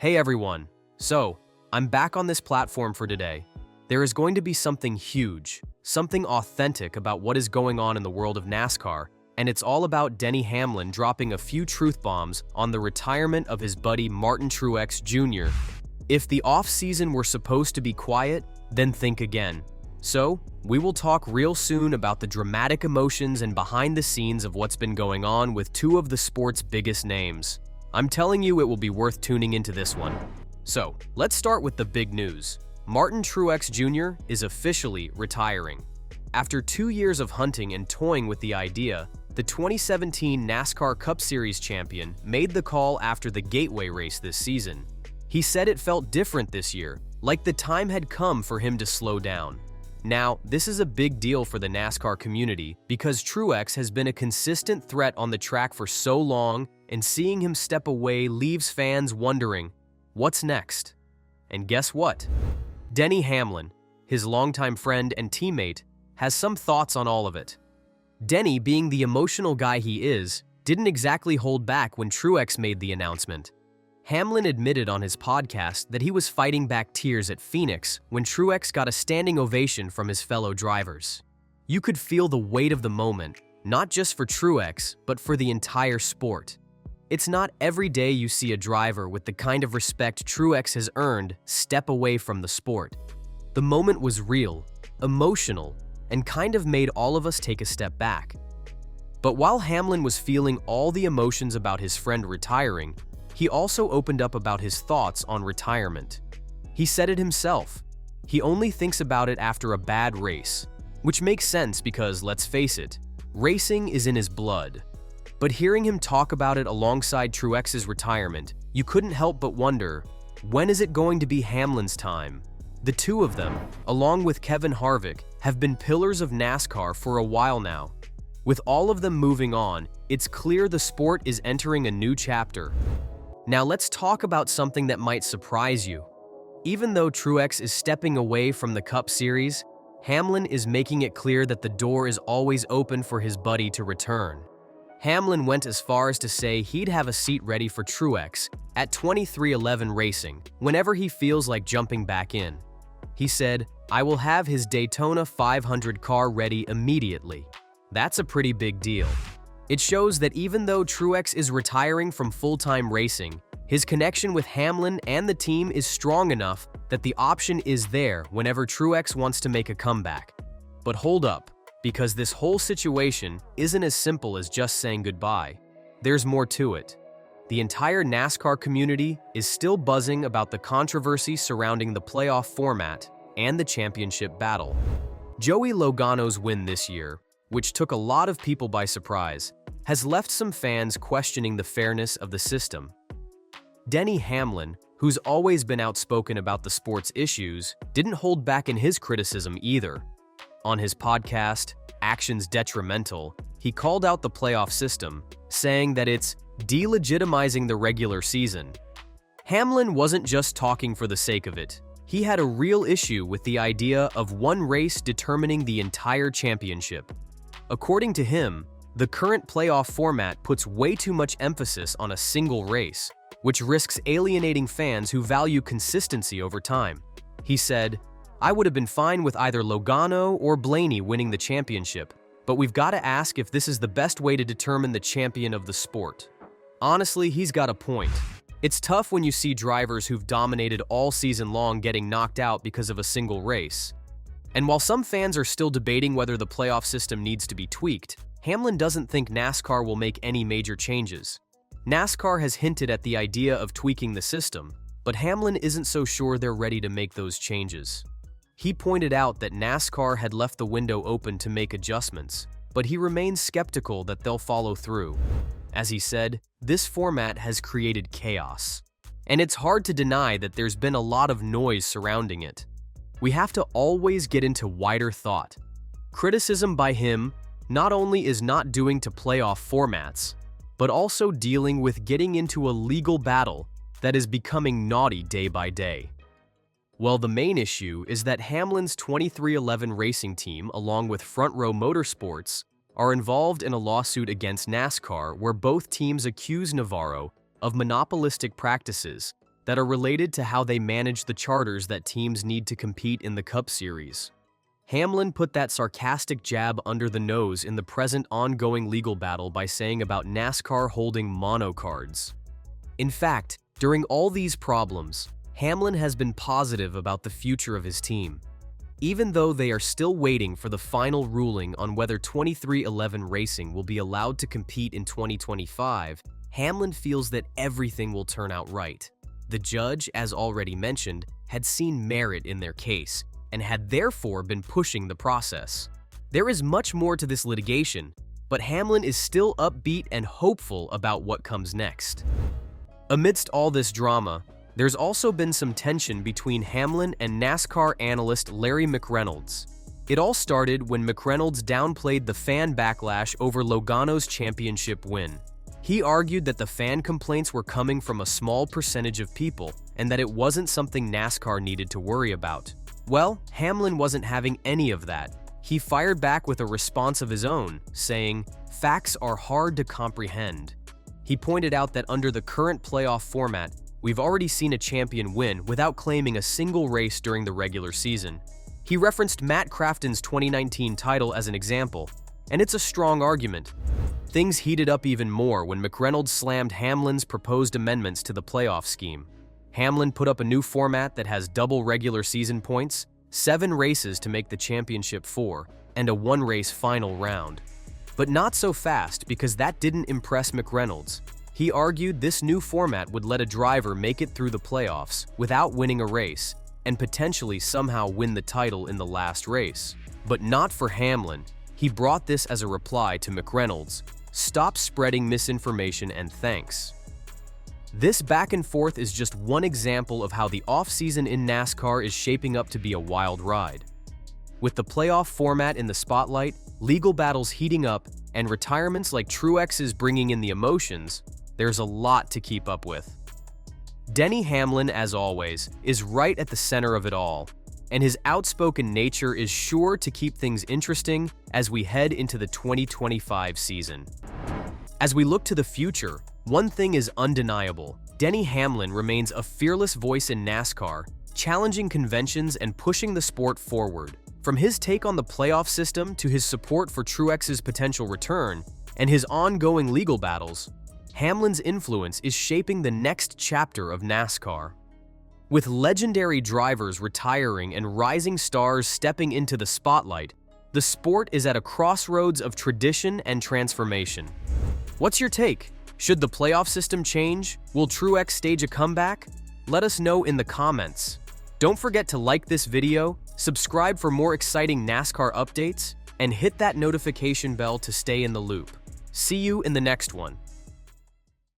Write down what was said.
Hey everyone! So, I'm back on this platform for today. There is going to be something huge, something authentic about what is going on in the world of NASCAR, and it's all about Denny Hamlin dropping a few truth bombs on the retirement of his buddy Martin Truex Jr. If the off-season were supposed to be quiet, then think again. So, we will talk real soon about the dramatic emotions and behind the scenes of what's been going on with two of the sport's biggest names. I'm telling you it will be worth tuning into this one. So, let's start with the big news. Martin Truex Jr. is officially retiring. After 2 years of hunting and toying with the idea, the 2017 NASCAR Cup Series champion made the call after the Gateway race this season. He said it felt different this year, like the time had come for him to slow down. Now, this is a big deal for the NASCAR community because Truex has been a consistent threat on the track for so long, and seeing him step away leaves fans wondering, what's next? And guess what? Denny Hamlin, his longtime friend and teammate, has some thoughts on all of it. Denny, being the emotional guy he is, didn't exactly hold back when Truex made the announcement. Hamlin admitted on his podcast that he was fighting back tears at Phoenix when Truex got a standing ovation from his fellow drivers. You could feel the weight of the moment, not just for Truex, but for the entire sport. It's not every day you see a driver with the kind of respect Truex has earned step away from the sport. The moment was real, emotional, and kind of made all of us take a step back. But while Hamlin was feeling all the emotions about his friend retiring, he also opened up about his thoughts on retirement. He said it himself. He only thinks about it after a bad race, which makes sense because, let's face it, racing is in his blood. But hearing him talk about it alongside Truex's retirement, you couldn't help but wonder, when is it going to be Hamlin's time? The two of them, along with Kevin Harvick, have been pillars of NASCAR for a while now. With all of them moving on, it's clear the sport is entering a new chapter. Now let's talk about something that might surprise you. Even though Truex is stepping away from the Cup Series, Hamlin is making it clear that the door is always open for his buddy to return. Hamlin went as far as to say he'd have a seat ready for Truex at 2311 Racing whenever he feels like jumping back in. He said, "I will have his Daytona 500 car ready immediately." That's a pretty big deal. It shows that even though Truex is retiring from full-time racing, his connection with Hamlin and the team is strong enough that the option is there whenever Truex wants to make a comeback. But hold up, because this whole situation isn't as simple as just saying goodbye. There's more to it. The entire NASCAR community is still buzzing about the controversy surrounding the playoff format and the championship battle. Joey Logano's win this year, which took a lot of people by surprise, has left some fans questioning the fairness of the system. Denny Hamlin, who's always been outspoken about the sport's issues, didn't hold back in his criticism either. On his podcast, Actions Detrimental, he called out the playoff system, saying that it's delegitimizing the regular season. Hamlin wasn't just talking for the sake of it. He had a real issue with the idea of one race determining the entire championship. According to him, the current playoff format puts way too much emphasis on a single race, which risks alienating fans who value consistency over time. He said, "I would have been fine with either Logano or Blaney winning the championship, but we've got to ask if this is the best way to determine the champion of the sport." Honestly, he's got a point. It's tough when you see drivers who've dominated all season long getting knocked out because of a single race. And while some fans are still debating whether the playoff system needs to be tweaked, Hamlin doesn't think NASCAR will make any major changes. NASCAR has hinted at the idea of tweaking the system, but Hamlin isn't so sure they're ready to make those changes. He pointed out that NASCAR had left the window open to make adjustments, but he remains skeptical that they'll follow through. As he said, this format has created chaos, and it's hard to deny that there's been a lot of noise surrounding it. We have to always get into wider thought. Criticism by him not only is not doing to playoff formats, but also dealing with getting into a legal battle that is becoming naughty day by day. Well, the main issue is that Hamlin's 2311 racing team, along with Front Row Motorsports, are involved in a lawsuit against NASCAR where both teams accuse Navarro of monopolistic practices that are related to how they manage the charters that teams need to compete in the Cup Series. Hamlin put that sarcastic jab under the nose in the present ongoing legal battle by saying about NASCAR holding mono cards. In fact, during all these problems, Hamlin has been positive about the future of his team. Even though they are still waiting for the final ruling on whether 2311 Racing will be allowed to compete in 2025, Hamlin feels that everything will turn out right. The judge, as already mentioned, had seen merit in their case and had therefore been pushing the process. There is much more to this litigation, but Hamlin is still upbeat and hopeful about what comes next. Amidst all this drama, there's also been some tension between Hamlin and NASCAR analyst Larry McReynolds. It all started when McReynolds downplayed the fan backlash over Logano's championship win. He argued that the fan complaints were coming from a small percentage of people and that it wasn't something NASCAR needed to worry about. Well, Hamlin wasn't having any of that. He fired back with a response of his own, saying, "Facts are hard to comprehend." He pointed out that under the current playoff format, we've already seen a champion win without claiming a single race during the regular season. He referenced Matt Crafton's 2019 title as an example, and it's a strong argument. Things heated up even more when McReynolds slammed Hamlin's proposed amendments to the playoff scheme. Hamlin put up a new format that has double regular season points, 7 races to make the championship 4, and a 1-race final round. But not so fast, because that didn't impress McReynolds. He argued this new format would let a driver make it through the playoffs without winning a race and potentially somehow win the title in the last race. But not for Hamlin. He brought this as a reply to McReynolds, "Stop spreading misinformation and thanks." This back and forth is just one example of how the offseason in NASCAR is shaping up to be a wild ride. With the playoff format in the spotlight, legal battles heating up, and retirements like Truex's bringing in the emotions, there's a lot to keep up with. Denny Hamlin, as always, is right at the center of it all, and his outspoken nature is sure to keep things interesting as we head into the 2025 season. As we look to the future, one thing is undeniable. Denny Hamlin remains a fearless voice in NASCAR, challenging conventions and pushing the sport forward. From his take on the playoff system to his support for Truex's potential return and his ongoing legal battles, Hamlin's influence is shaping the next chapter of NASCAR. With legendary drivers retiring and rising stars stepping into the spotlight, the sport is at a crossroads of tradition and transformation. What's your take? Should the playoff system change? Will Truex stage a comeback? Let us know in the comments. Don't forget to like this video, subscribe for more exciting NASCAR updates, and hit that notification bell to stay in the loop. See you in the next one.